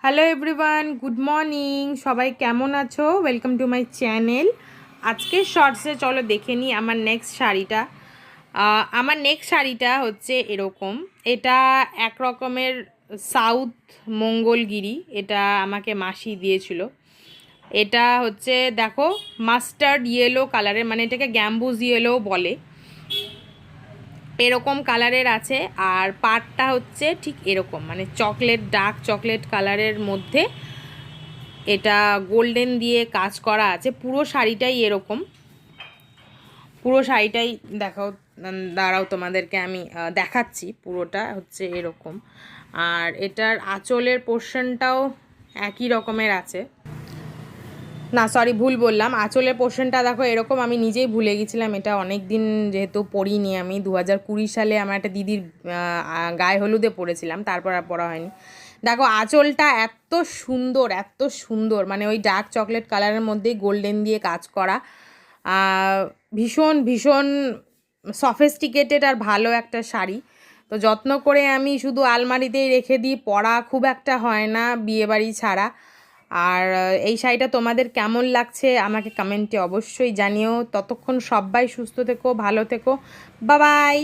Hello everyone, good morning. সবাই কেমন আছো? Welcome to my channel. আজকে শর্টসে চলো দেখে নিই আমার নেক্সট শাড়িটা। আমার নেক্সট শাড়িটা হচ্ছে এরকম। এটা এক রকমের সাউথ মঙ্গলগিরি, এটা আমাকে মাসি দিয়েছিল। এটা হচ্ছে দেখো মাস্টার্ড ইয়েলো কালারের, মানে এটাকে গ্যাম্বুজ ইয়েলো বলে, এরকম কালারের আছে। আর পাড়টা হচ্ছে ঠিক এরকম, মানে চকলেট, ডার্ক চকলেট কালারের মধ্যে এটা গোল্ডেন দিয়ে কাজ করা আছে। পুরো শাড়িটাই এরকম, পুরো শাড়িটাই দেখাও, দাঁড়াও তোমাদেরকে আমি দেখাচ্ছি। পুরোটা হচ্ছে এরকম। আর এটার আঁচলের পোর্শনটাও একই রকমের আছে। না সরি, ভুল বললাম, আঁচলের পোর্শনটা দেখো এরকম। আমি নিজেই ভুলে গেছিলাম, এটা অনেক দিন যেহেতু পরিনি, আমি 2020 সালে আমার একটা দিদির গায়ে হলুদে পরেছিলাম, তারপর আর পরা হয়নি। দেখো আঁচলটা এত সুন্দর, এত সুন্দর, মানে ওই ডার্ক চকলেট কালারের মধ্যেই গোল্ডেন দিয়ে কাজ করা। ভীষণ ভীষণ সফিস্টিকেটেড আর ভালো একটা শাড়ি। তো যত্ন করে আমি শুধু আলমারিতেই রেখে দিই, পরা খুব একটা হয় না বিয়েবাড়ি ছাড়া। আর এই শাড়িটা তোমাদের কেমন লাগছে আমাকে কমেন্টে অবশ্যই জানিও। ততক্ষণ সবাই সুস্থ থেকো, ভালো থেকো, বাই বাই।